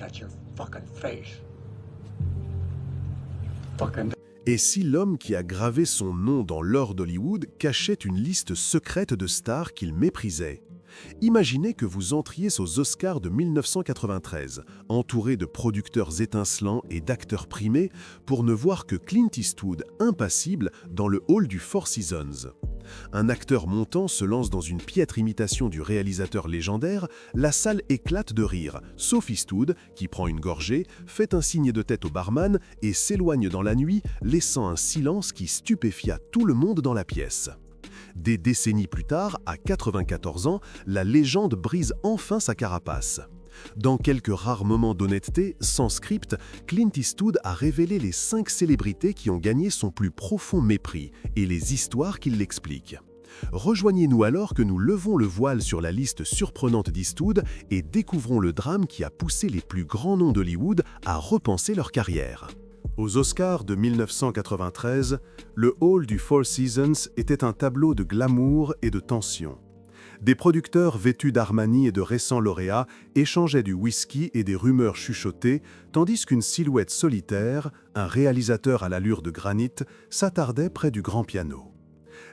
Shut your fucking face. Fucking... Et si l'homme qui a gravé son nom dans l'or d'Hollywood cachait une liste secrète de stars qu'il méprisait? Imaginez que vous entriez aux Oscars de 1993, entouré de producteurs étincelants et d'acteurs primés, pour ne voir que Clint Eastwood, impassible, dans le hall du Four Seasons. Un acteur montant se lance dans une piètre imitation du réalisateur légendaire, la salle éclate de rire, sauf Eastwood, qui prend une gorgée, fait un signe de tête au barman et s'éloigne dans la nuit, laissant un silence qui stupéfia tout le monde dans la pièce. Des décennies plus tard, à 94 ans, la légende brise enfin sa carapace. Dans quelques rares moments d'honnêteté, sans script, Clint Eastwood a révélé les 5 célébrités qui ont gagné son plus profond mépris et les histoires qui l'expliquent. Rejoignez-nous alors que nous levons le voile sur la liste surprenante d'Eastwood et découvrons le drame qui a poussé les plus grands noms d'Hollywood à repenser leur carrière. Aux Oscars de 1993, le hall du Four Seasons était un tableau de glamour et de tension. Des producteurs vêtus d'Armani et de récents lauréats échangeaient du whisky et des rumeurs chuchotées, tandis qu'une silhouette solitaire, un réalisateur à l'allure de granit, s'attardait près du grand piano.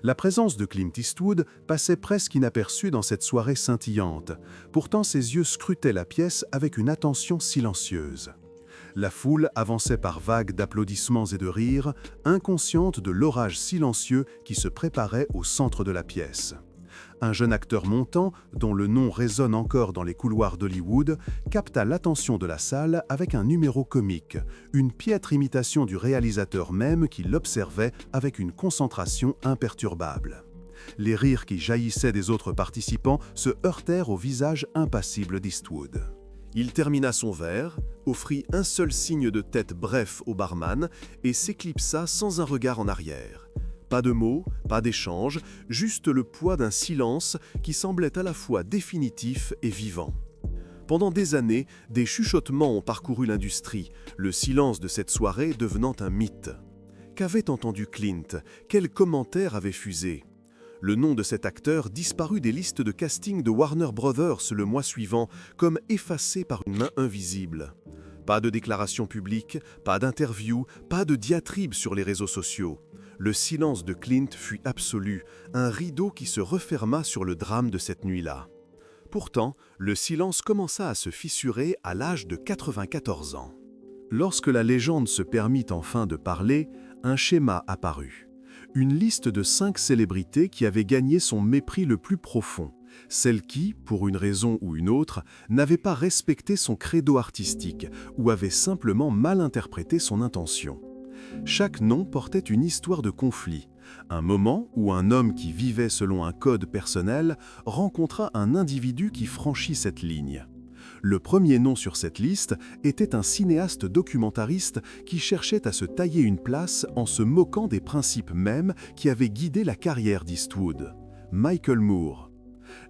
La présence de Clint Eastwood passait presque inaperçue dans cette soirée scintillante. Pourtant, ses yeux scrutaient la pièce avec une attention silencieuse. La foule avançait par vagues d'applaudissements et de rires, inconsciente de l'orage silencieux qui se préparait au centre de la pièce. Un jeune acteur montant, dont le nom résonne encore dans les couloirs d'Hollywood, capta l'attention de la salle avec un numéro comique, une piètre imitation du réalisateur même qui l'observait avec une concentration imperturbable. Les rires qui jaillissaient des autres participants se heurtèrent au visage impassible d'Eastwood. Il termina son verre, offrit un seul signe de tête bref au barman et s'éclipsa sans un regard en arrière. Pas de mots, pas d'échange, juste le poids d'un silence qui semblait à la fois définitif et vivant. Pendant des années, des chuchotements ont parcouru l'industrie, le silence de cette soirée devenant un mythe. Qu'avait entendu Clint? Quels commentaires avaient fusé? Le nom de cet acteur disparut des listes de casting de Warner Brothers le mois suivant, comme effacé par une main invisible. Pas de déclaration publique, pas d'interview, pas de diatribe sur les réseaux sociaux. Le silence de Clint fut absolu, un rideau qui se referma sur le drame de cette nuit-là. Pourtant, le silence commença à se fissurer à l'âge de 94 ans. Lorsque la légende se permit enfin de parler, un schéma apparut. Une liste de 5 célébrités qui avaient gagné son mépris le plus profond, celles qui, pour une raison ou une autre, n'avaient pas respecté son credo artistique ou avaient simplement mal interprété son intention. Chaque nom portait une histoire de conflit, un moment où un homme qui vivait selon un code personnel rencontra un individu qui franchit cette ligne. Le premier nom sur cette liste était un cinéaste documentariste qui cherchait à se tailler une place en se moquant des principes mêmes qui avaient guidé la carrière d'Eastwood, Michael Moore.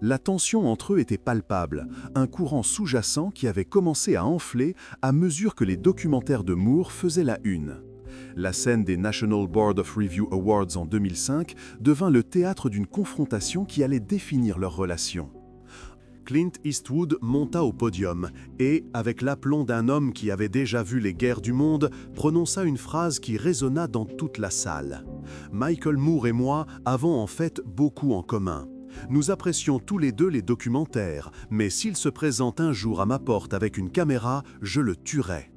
La tension entre eux était palpable, un courant sous-jacent qui avait commencé à enfler à mesure que les documentaires de Moore faisaient la une. La scène des National Board of Review Awards en 2005 devint le théâtre d'une confrontation qui allait définir leur relation. Clint Eastwood monta au podium et, avec l'aplomb d'un homme qui avait déjà vu les guerres du monde, prononça une phrase qui résonna dans toute la salle. « Michael Moore et moi avons en fait beaucoup en commun. Nous apprécions tous les deux les documentaires, mais s'il se présente un jour à ma porte avec une caméra, je le tuerai. »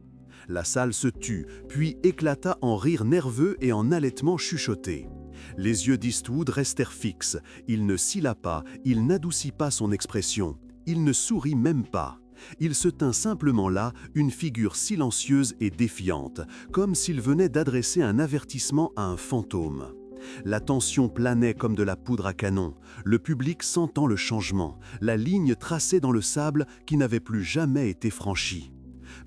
La salle se tut, puis éclata en rires nerveux et en halètements chuchotés. Les yeux d'Eastwood restèrent fixes, il ne cilla pas, il n'adoucit pas son expression, il ne sourit même pas. Il se tint simplement là, une figure silencieuse et défiante, comme s'il venait d'adresser un avertissement à un fantôme. La tension planait comme de la poudre à canon, le public sentant le changement, la ligne tracée dans le sable qui n'avait plus jamais été franchie.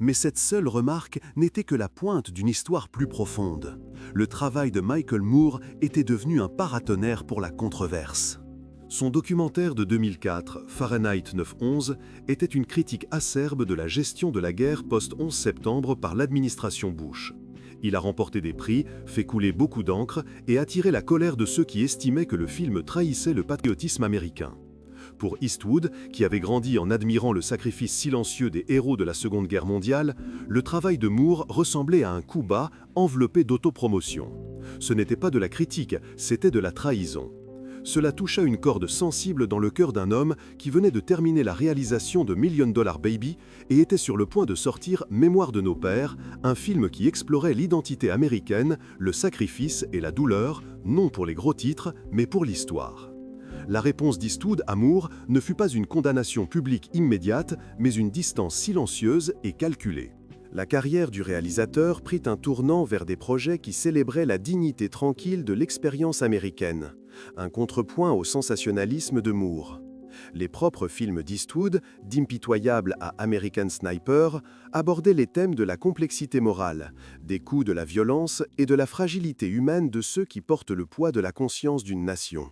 Mais cette seule remarque n'était que la pointe d'une histoire plus profonde. Le travail de Michael Moore était devenu un paratonnerre pour la controverse. Son documentaire de 2004, Fahrenheit 9/11, était une critique acerbe de la gestion de la guerre post-11 septembre par l'administration Bush. Il a remporté des prix, fait couler beaucoup d'encre et attiré la colère de ceux qui estimaient que le film trahissait le patriotisme américain. Pour Eastwood, qui avait grandi en admirant le sacrifice silencieux des héros de la Seconde Guerre mondiale, le travail de Moore ressemblait à un coup bas enveloppé d'autopromotion. Ce n'était pas de la critique, c'était de la trahison. Cela toucha une corde sensible dans le cœur d'un homme qui venait de terminer la réalisation de $1 Million Baby et était sur le point de sortir Mémoire de nos pères, un film qui explorait l'identité américaine, le sacrifice et la douleur, non pour les gros titres, mais pour l'histoire. La réponse d'Eastwood à Moore ne fut pas une condamnation publique immédiate, mais une distance silencieuse et calculée. La carrière du réalisateur prit un tournant vers des projets qui célébraient la dignité tranquille de l'expérience américaine, un contrepoint au sensationnalisme de Moore. Les propres films d'Eastwood, d'Impitoyable à American Sniper, abordaient les thèmes de la complexité morale, des coûts de la violence et de la fragilité humaine de ceux qui portent le poids de la conscience d'une nation.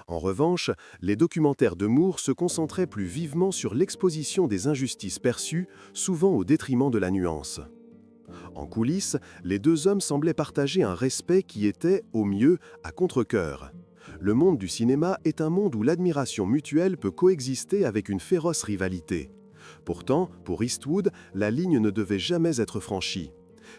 En revanche, les documentaires de Moore se concentraient plus vivement sur l'exposition des injustices perçues, souvent au détriment de la nuance. En coulisses, les deux hommes semblaient partager un respect qui était, au mieux, à contre-cœur. Le monde du cinéma est un monde où l'admiration mutuelle peut coexister avec une féroce rivalité. Pourtant, pour Eastwood, la ligne ne devait jamais être franchie.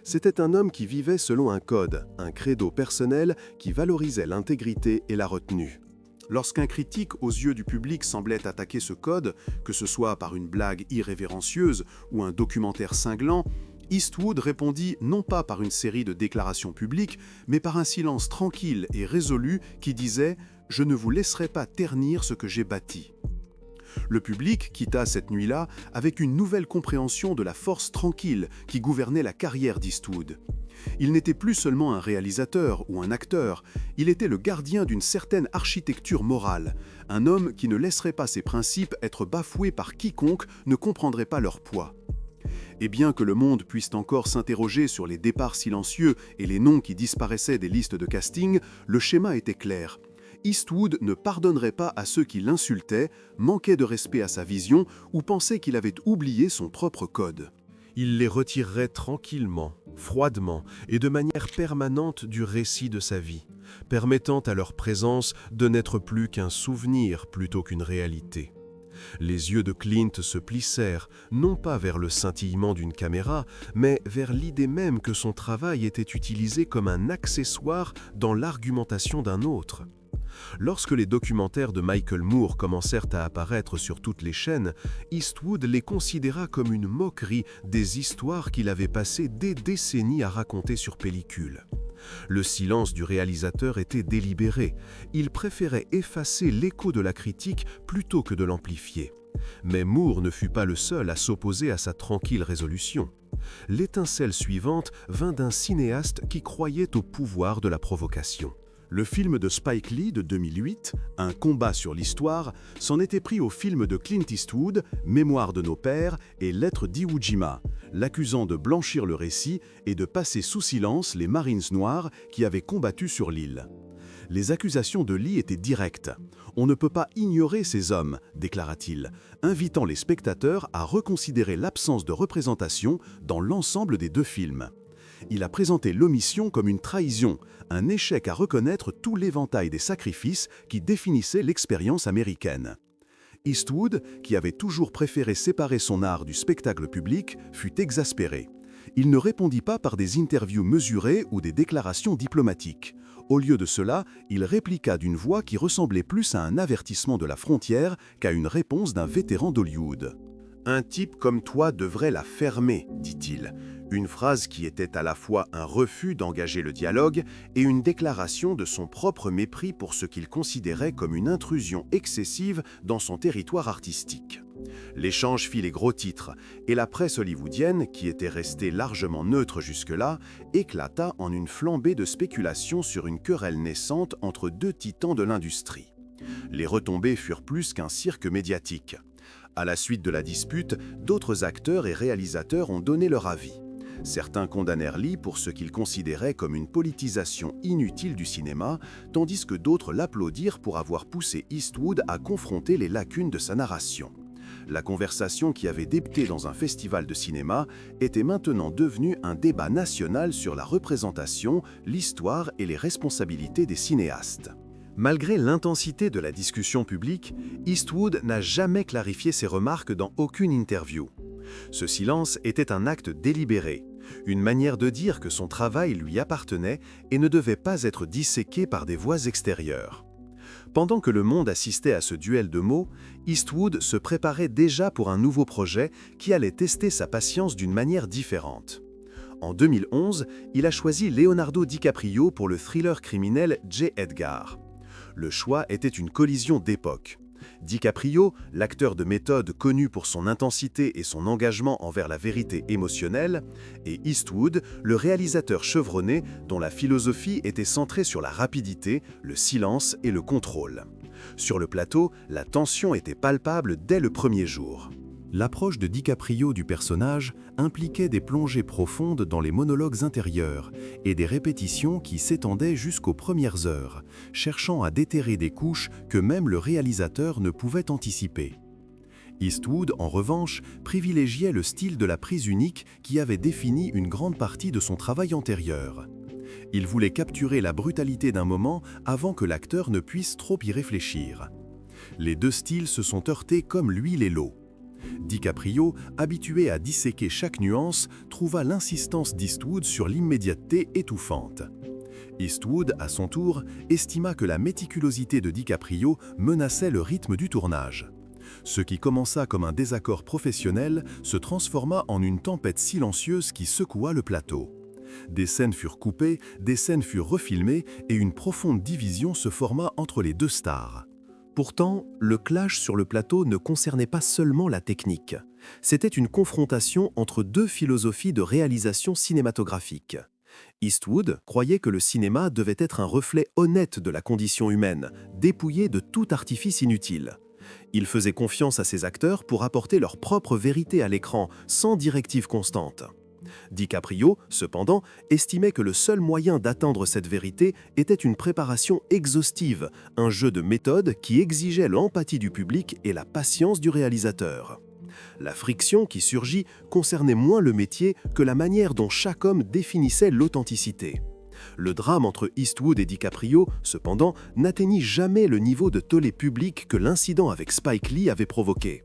C'était un homme qui vivait selon un code, un credo personnel qui valorisait l'intégrité et la retenue. Lorsqu'un critique aux yeux du public semblait attaquer ce code, que ce soit par une blague irrévérencieuse ou un documentaire cinglant, Eastwood répondit non pas par une série de déclarations publiques, mais par un silence tranquille et résolu qui disait « Je ne vous laisserai pas ternir ce que j'ai bâti ». Le public quitta cette nuit-là avec une nouvelle compréhension de la force tranquille qui gouvernait la carrière d'Eastwood. Il n'était plus seulement un réalisateur ou un acteur, il était le gardien d'une certaine architecture morale, un homme qui ne laisserait pas ses principes être bafoués par quiconque ne comprendrait pas leur poids. Et bien que le monde puisse encore s'interroger sur les départs silencieux et les noms qui disparaissaient des listes de casting, le schéma était clair. Eastwood ne pardonnerait pas à ceux qui l'insultaient, manquaient de respect à sa vision ou pensaient qu'il avait oublié son propre code. Il les retirerait tranquillement, froidement et de manière permanente du récit de sa vie, permettant à leur présence de n'être plus qu'un souvenir plutôt qu'une réalité. Les yeux de Clint se plissèrent, non pas vers le scintillement d'une caméra, mais vers l'idée même que son travail était utilisé comme un accessoire dans l'argumentation d'un autre. Lorsque les documentaires de Michael Moore commencèrent à apparaître sur toutes les chaînes, Eastwood les considéra comme une moquerie des histoires qu'il avait passé des décennies à raconter sur pellicule. Le silence du réalisateur était délibéré. Il préférait effacer l'écho de la critique plutôt que de l'amplifier. Mais Moore ne fut pas le seul à s'opposer à sa tranquille résolution. L'étincelle suivante vint d'un cinéaste qui croyait au pouvoir de la provocation. Le film de Spike Lee de 2008, Un combat sur l'histoire, s'en était pris au film de Clint Eastwood, Mémoire de nos pères et Lettre d'Iwo Jima, l'accusant de blanchir le récit et de passer sous silence les Marines noirs qui avaient combattu sur l'île. Les accusations de Lee étaient directes. « On ne peut pas ignorer ces hommes », déclara-t-il, invitant les spectateurs à reconsidérer l'absence de représentation dans l'ensemble des deux films. Il a présenté l'omission comme une trahison, un échec à reconnaître tout l'éventail des sacrifices qui définissaient l'expérience américaine. Eastwood, qui avait toujours préféré séparer son art du spectacle public, fut exaspéré. Il ne répondit pas par des interviews mesurées ou des déclarations diplomatiques. Au lieu de cela, il répliqua d'une voix qui ressemblait plus à un avertissement de la frontière qu'à une réponse d'un vétéran d'Hollywood. « Un type comme toi devrait la fermer », dit-il. Une phrase qui était à la fois un refus d'engager le dialogue et une déclaration de son propre mépris pour ce qu'il considérait comme une intrusion excessive dans son territoire artistique. L'échange fit les gros titres, et la presse hollywoodienne, qui était restée largement neutre jusque-là, éclata en une flambée de spéculations sur une querelle naissante entre deux titans de l'industrie. Les retombées furent plus qu'un cirque médiatique. À la suite de la dispute, d'autres acteurs et réalisateurs ont donné leur avis. Certains condamnèrent Lee pour ce qu'ils considéraient comme une politisation inutile du cinéma, tandis que d'autres l'applaudirent pour avoir poussé Eastwood à confronter les lacunes de sa narration. La conversation qui avait débuté dans un festival de cinéma était maintenant devenue un débat national sur la représentation, l'histoire et les responsabilités des cinéastes. Malgré l'intensité de la discussion publique, Eastwood n'a jamais clarifié ses remarques dans aucune interview. Ce silence était un acte délibéré, une manière de dire que son travail lui appartenait et ne devait pas être disséqué par des voix extérieures. Pendant que le monde assistait à ce duel de mots, Eastwood se préparait déjà pour un nouveau projet qui allait tester sa patience d'une manière différente. En 2011, il a choisi Leonardo DiCaprio pour le thriller criminel J. Edgar. Le choix était une collision d'époque. DiCaprio, l'acteur de méthode connu pour son intensité et son engagement envers la vérité émotionnelle, et Eastwood, le réalisateur chevronné dont la philosophie était centrée sur la rapidité, le silence et le contrôle. Sur le plateau, la tension était palpable dès le premier jour. L'approche de DiCaprio du personnage impliquait des plongées profondes dans les monologues intérieurs et des répétitions qui s'étendaient jusqu'aux premières heures, cherchant à déterrer des couches que même le réalisateur ne pouvait anticiper. Eastwood, en revanche, privilégiait le style de la prise unique qui avait défini une grande partie de son travail antérieur. Il voulait capturer la brutalité d'un moment avant que l'acteur ne puisse trop y réfléchir. Les deux styles se sont heurtés comme l'huile et l'eau. DiCaprio, habitué à disséquer chaque nuance, trouva l'insistance d'Eastwood sur l'immédiateté étouffante. Eastwood, à son tour, estima que la méticulosité de DiCaprio menaçait le rythme du tournage. Ce qui commença comme un désaccord professionnel se transforma en une tempête silencieuse qui secoua le plateau. Des scènes furent coupées, des scènes furent refilmées et une profonde division se forma entre les deux stars. Pourtant, le clash sur le plateau ne concernait pas seulement la technique. C'était une confrontation entre deux philosophies de réalisation cinématographique. Eastwood croyait que le cinéma devait être un reflet honnête de la condition humaine, dépouillé de tout artifice inutile. Il faisait confiance à ses acteurs pour apporter leur propre vérité à l'écran, sans directive constante. DiCaprio, cependant, estimait que le seul moyen d'atteindre cette vérité était une préparation exhaustive, un jeu de méthode qui exigeait l'empathie du public et la patience du réalisateur. La friction qui surgit concernait moins le métier que la manière dont chaque homme définissait l'authenticité. Le drame entre Eastwood et DiCaprio, cependant, n'atteignit jamais le niveau de tollé public que l'incident avec Spike Lee avait provoqué.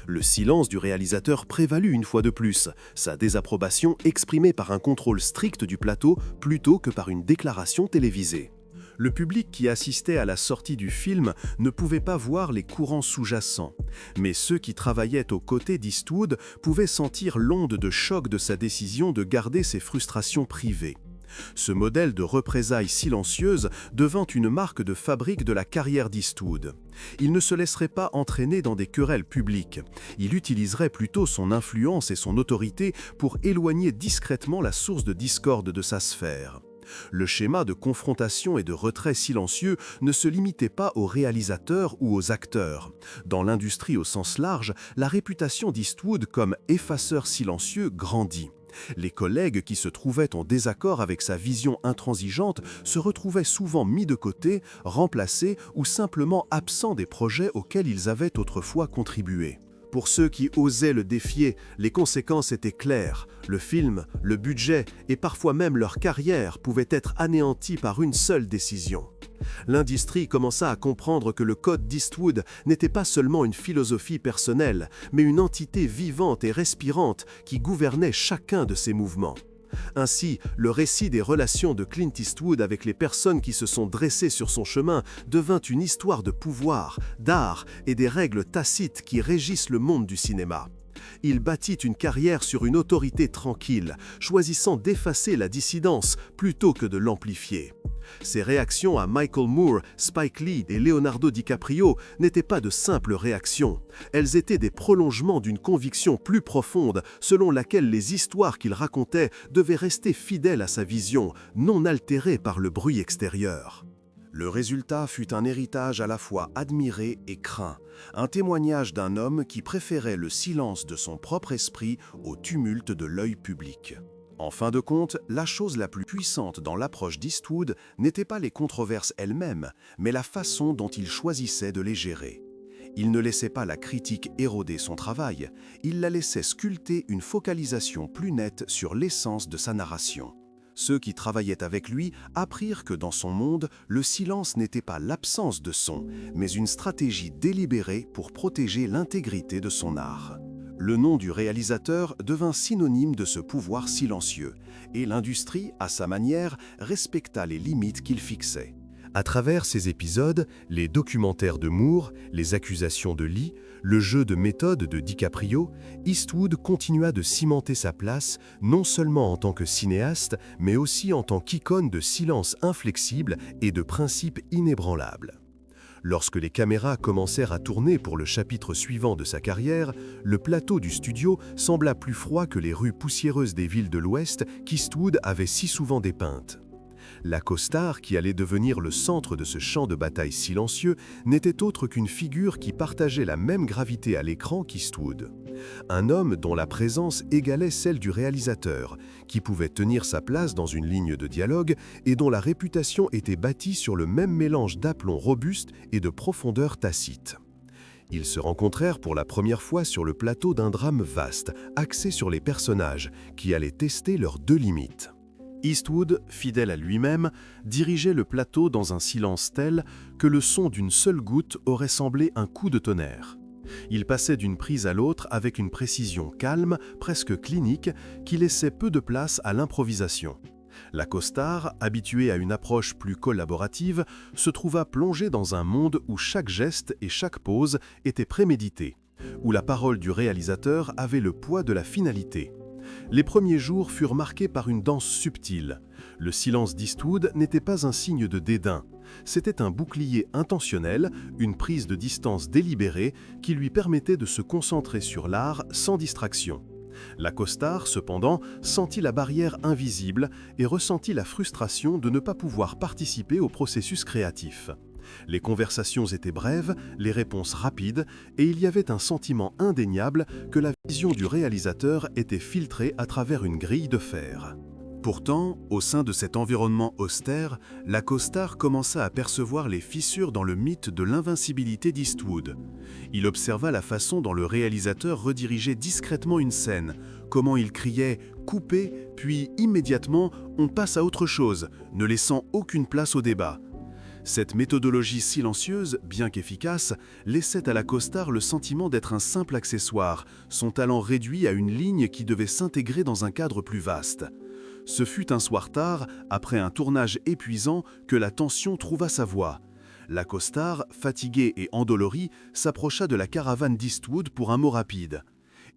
Le silence du réalisateur prévalut une fois de plus, sa désapprobation exprimée par un contrôle strict du plateau plutôt que par une déclaration télévisée. Le public qui assistait à la sortie du film ne pouvait pas voir les courants sous-jacents, mais ceux qui travaillaient aux côtés d'Eastwood pouvaient sentir l'onde de choc de sa décision de garder ses frustrations privées. Ce modèle de représailles silencieuses devint une marque de fabrique de la carrière d'Eastwood. Il ne se laisserait pas entraîner dans des querelles publiques. Il utiliserait plutôt son influence et son autorité pour éloigner discrètement la source de discorde de sa sphère. Le schéma de confrontation et de retrait silencieux ne se limitait pas aux réalisateurs ou aux acteurs. Dans l'industrie au sens large, la réputation d'Eastwood comme effaceur silencieux grandit. Les collègues qui se trouvaient en désaccord avec sa vision intransigeante se retrouvaient souvent mis de côté, remplacés ou simplement absents des projets auxquels ils avaient autrefois contribué. Pour ceux qui osaient le défier, les conséquences étaient claires. Le film, le budget et parfois même leur carrière pouvaient être anéantis par une seule décision. L'industrie commença à comprendre que le code d'Eastwood n'était pas seulement une philosophie personnelle, mais une entité vivante et respirante qui gouvernait chacun de ses mouvements. Ainsi, le récit des relations de Clint Eastwood avec les personnes qui se sont dressées sur son chemin devint une histoire de pouvoir, d'art et des règles tacites qui régissent le monde du cinéma. Il bâtit une carrière sur une autorité tranquille, choisissant d'effacer la dissidence plutôt que de l'amplifier. Ses réactions à Michael Moore, Spike Lee et Leonardo DiCaprio n'étaient pas de simples réactions. Elles étaient des prolongements d'une conviction plus profonde selon laquelle les histoires qu'il racontait devaient rester fidèles à sa vision, non altérées par le bruit extérieur. Le résultat fut un héritage à la fois admiré et craint, un témoignage d'un homme qui préférait le silence de son propre esprit au tumulte de l'œil public. En fin de compte, la chose la plus puissante dans l'approche d'Eastwood n'était pas les controverses elles-mêmes, mais la façon dont il choisissait de les gérer. Il ne laissait pas la critique éroder son travail, il la laissait sculpter une focalisation plus nette sur l'essence de sa narration. Ceux qui travaillaient avec lui apprirent que dans son monde, le silence n'était pas l'absence de son, mais une stratégie délibérée pour protéger l'intégrité de son art. Le nom du réalisateur devint synonyme de ce pouvoir silencieux, et l'industrie, à sa manière, respecta les limites qu'il fixait. À travers ces épisodes, les documentaires de Moore, les accusations de Lee, le jeu de méthode de DiCaprio, Eastwood continua de cimenter sa place non seulement en tant que cinéaste, mais aussi en tant qu'icône de silence inflexible et de principes inébranlables. Lorsque les caméras commencèrent à tourner pour le chapitre suivant de sa carrière, le plateau du studio sembla plus froid que les rues poussiéreuses des villes de l'Ouest qu'Eastwood avait si souvent dépeintes. La costard, qui allait devenir le centre de ce champ de bataille silencieux, n'était autre qu'une figure qui partageait la même gravité à l'écran qu'Eastwood. Un homme dont la présence égalait celle du réalisateur, qui pouvait tenir sa place dans une ligne de dialogue et dont la réputation était bâtie sur le même mélange d'aplomb robuste et de profondeur tacite. Ils se rencontrèrent pour la première fois sur le plateau d'un drame vaste, axé sur les personnages, qui allaient tester leurs deux limites. Eastwood, fidèle à lui-même, dirigeait le plateau dans un silence tel que le son d'une seule goutte aurait semblé un coup de tonnerre. Il passait d'une prise à l'autre avec une précision calme, presque clinique, qui laissait peu de place à l'improvisation. La costard, habituée à une approche plus collaborative, se trouva plongée dans un monde où chaque geste et chaque pose étaient prémédités, où la parole du réalisateur avait le poids de la finalité. Les premiers jours furent marqués par une danse subtile. Le silence d'Eastwood n'était pas un signe de dédain. C'était un bouclier intentionnel, une prise de distance délibérée qui lui permettait de se concentrer sur l'art sans distraction. La costard, cependant, sentit la barrière invisible et ressentit la frustration de ne pas pouvoir participer au processus créatif. Les conversations étaient brèves, les réponses rapides, et il y avait un sentiment indéniable que la vision du réalisateur était filtrée à travers une grille de fer. Pourtant, au sein de cet environnement austère, la costard commença à percevoir les fissures dans le mythe de l'invincibilité d'Eastwood. Il observa la façon dont le réalisateur redirigeait discrètement une scène, comment il criait « coupez », puis immédiatement « on passe à autre chose », ne laissant aucune place au débat. Cette méthodologie silencieuse, bien qu'efficace, laissait à la costard le sentiment d'être un simple accessoire, son talent réduit à une ligne qui devait s'intégrer dans un cadre plus vaste. Ce fut un soir tard, après un tournage épuisant, que la tension trouva sa voie. La costard, fatiguée et endolorie, s'approcha de la caravane d'Eastwood pour un mot rapide.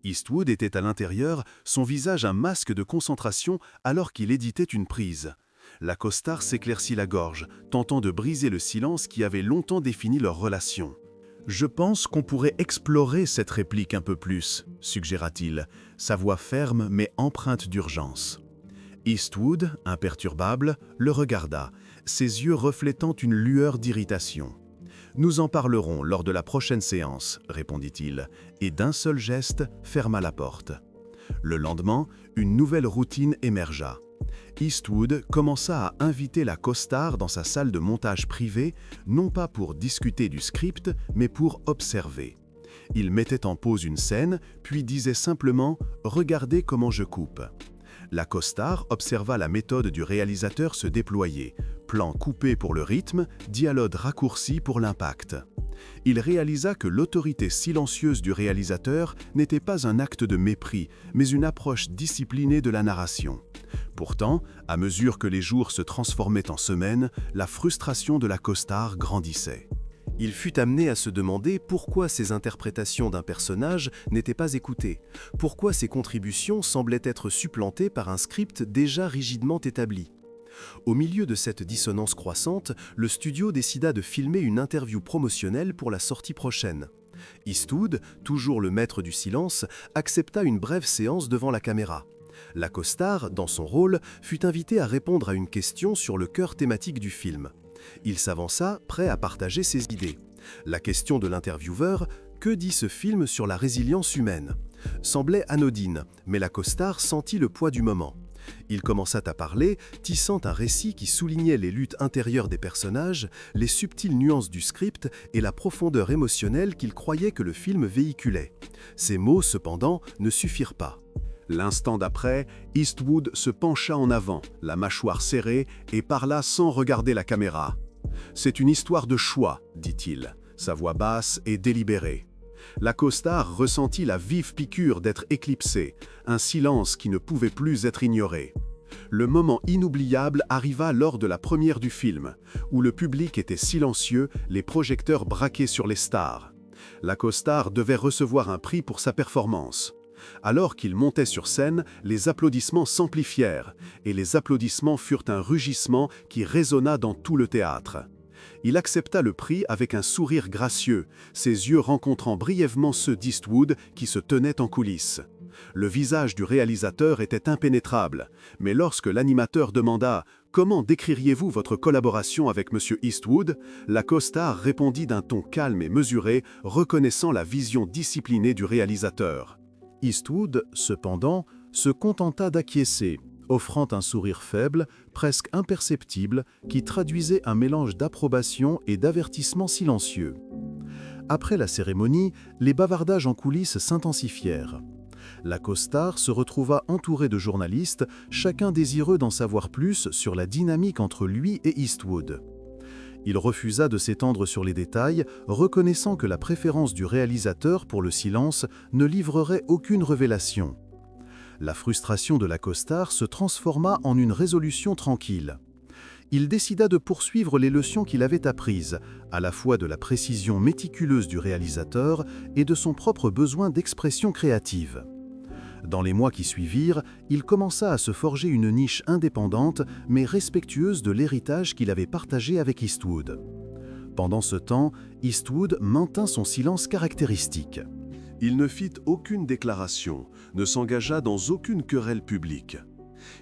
Eastwood était à l'intérieur, son visage un masque de concentration alors qu'il éditait une prise. La costard s'éclaircit la gorge, tentant de briser le silence qui avait longtemps défini leur relation. « Je pense qu'on pourrait explorer cette réplique un peu plus », suggéra-t-il, sa voix ferme mais empreinte d'urgence. Eastwood, imperturbable, le regarda, ses yeux reflétant une lueur d'irritation. « Nous en parlerons lors de la prochaine séance », répondit-il, et d'un seul geste ferma la porte. Le lendemain, une nouvelle routine émergea. Eastwood commença à inviter la costard dans sa salle de montage privée, non pas pour discuter du script, mais pour observer. Il mettait en pause une scène, puis disait simplement « Regardez comment je coupe ». La costard observa la méthode du réalisateur se déployer, plan coupé pour le rythme, dialogue raccourci pour l'impact. Il réalisa que l'autorité silencieuse du réalisateur n'était pas un acte de mépris, mais une approche disciplinée de la narration. Pourtant, à mesure que les jours se transformaient en semaines, la frustration de la costard grandissait. Il fut amené à se demander pourquoi ses interprétations d'un personnage n'étaient pas écoutées, pourquoi ses contributions semblaient être supplantées par un script déjà rigidement établi. Au milieu de cette dissonance croissante, le studio décida de filmer une interview promotionnelle pour la sortie prochaine. Eastwood, toujours le maître du silence, accepta une brève séance devant la caméra. La costard, dans son rôle, fut invitée à répondre à une question sur le cœur thématique du film. Il s'avança, prêt à partager ses idées. La question de l'intervieweur « Que dit ce film sur la résilience humaine ?» semblait anodine, mais la costard sentit le poids du moment. Il commença à parler, tissant un récit qui soulignait les luttes intérieures des personnages, les subtiles nuances du script et la profondeur émotionnelle qu'il croyait que le film véhiculait. Ces mots, cependant, ne suffirent pas. L'instant d'après, Eastwood se pencha en avant, la mâchoire serrée, et parla sans regarder la caméra. « C'est une histoire de choix, dit-il, sa voix basse et délibérée. » La costard ressentit la vive piqûre d'être éclipsée, un silence qui ne pouvait plus être ignoré. Le moment inoubliable arriva lors de la première du film, où le public était silencieux, les projecteurs braqués sur les stars. La costard devait recevoir un prix pour sa performance. Alors qu'il montait sur scène, les applaudissements s'amplifièrent, et les applaudissements furent un rugissement qui résonna dans tout le théâtre. Il accepta le prix avec un sourire gracieux, ses yeux rencontrant brièvement ceux d'Eastwood qui se tenaient en coulisses. Le visage du réalisateur était impénétrable, mais lorsque l'animateur demanda « Comment décririez-vous votre collaboration avec M. Eastwood ?», la costard répondit d'un ton calme et mesuré, reconnaissant la vision disciplinée du réalisateur. Eastwood, cependant, se contenta d'acquiescer, offrant un sourire faible, presque imperceptible, qui traduisait un mélange d'approbation et d'avertissement silencieux. Après la cérémonie, les bavardages en coulisses s'intensifièrent. La costard se retrouva entourée de journalistes, chacun désireux d'en savoir plus sur la dynamique entre lui et Eastwood. Il refusa de s'étendre sur les détails, reconnaissant que la préférence du réalisateur pour le silence ne livrerait aucune révélation. La frustration de la costard se transforma en une résolution tranquille. Il décida de poursuivre les leçons qu'il avait apprises, à la fois de la précision méticuleuse du réalisateur et de son propre besoin d'expression créative. Dans les mois qui suivirent, il commença à se forger une niche indépendante, mais respectueuse de l'héritage qu'il avait partagé avec Eastwood. Pendant ce temps, Eastwood maintint son silence caractéristique. Il ne fit aucune déclaration, ne s'engagea dans aucune querelle publique.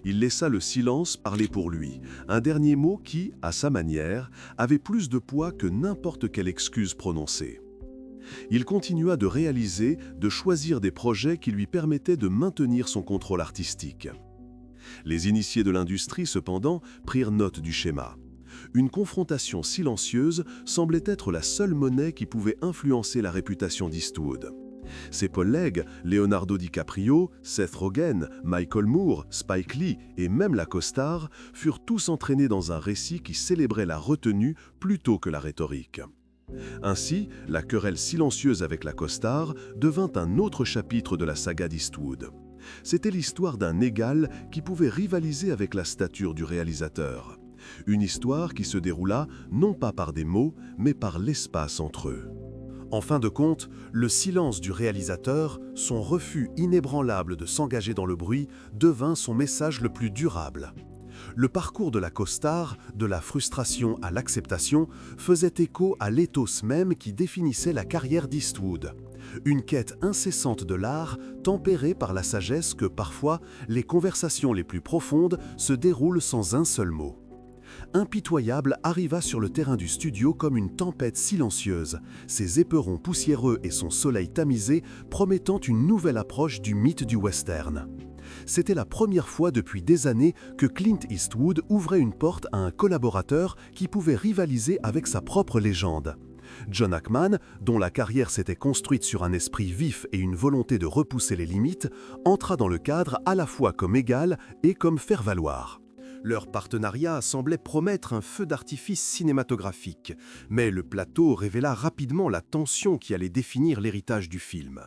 Il laissa le silence parler pour lui, un dernier mot qui, à sa manière, avait plus de poids que n'importe quelle excuse prononcée. Il continua de réaliser, de choisir des projets qui lui permettaient de maintenir son contrôle artistique. Les initiés de l'industrie, cependant, prirent note du schéma. Une confrontation silencieuse semblait être la seule monnaie qui pouvait influencer la réputation d'Eastwood. Ses collègues, Leonardo DiCaprio, Seth Rogen, Michael Moore, Spike Lee et même la costard, furent tous entraînés dans un récit qui célébrait la retenue plutôt que la rhétorique. Ainsi, la querelle silencieuse avec la costard devint un autre chapitre de la saga d'Eastwood. C'était l'histoire d'un égal qui pouvait rivaliser avec la stature du réalisateur. Une histoire qui se déroula non pas par des mots, mais par l'espace entre eux. En fin de compte, le silence du réalisateur, son refus inébranlable de s'engager dans le bruit, devint son message le plus durable. Le parcours de la costard, de la frustration à l'acceptation, faisait écho à l'éthos même qui définissait la carrière d'Eastwood. Une quête incessante de l'art, tempérée par la sagesse que, parfois, les conversations les plus profondes se déroulent sans un seul mot. Impitoyable arriva sur le terrain du studio comme une tempête silencieuse, ses éperons poussiéreux et son soleil tamisé promettant une nouvelle approche du mythe du western. C'était la première fois depuis des années que Clint Eastwood ouvrait une porte à un collaborateur qui pouvait rivaliser avec sa propre légende. John Ackman, dont la carrière s'était construite sur un esprit vif et une volonté de repousser les limites, entra dans le cadre à la fois comme égal et comme faire-valoir. Leur partenariat semblait promettre un feu d'artifice cinématographique, mais le plateau révéla rapidement la tension qui allait définir l'héritage du film.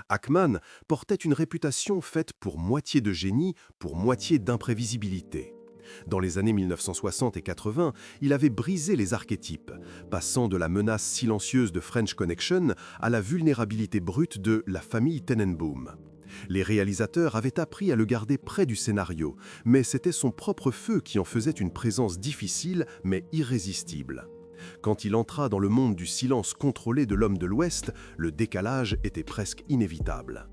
Ackman portait une réputation faite pour moitié de génie, pour moitié d'imprévisibilité. Dans les années 1960 et 80, il avait brisé les archétypes, passant de la menace silencieuse de French Connection à la vulnérabilité brute de la famille Tenenbaum. Les réalisateurs avaient appris à le garder près du scénario, mais c'était son propre feu qui en faisait une présence difficile mais irrésistible. Quand il entra dans le monde du silence contrôlé de l'homme de l'Ouest, le décalage était presque inévitable.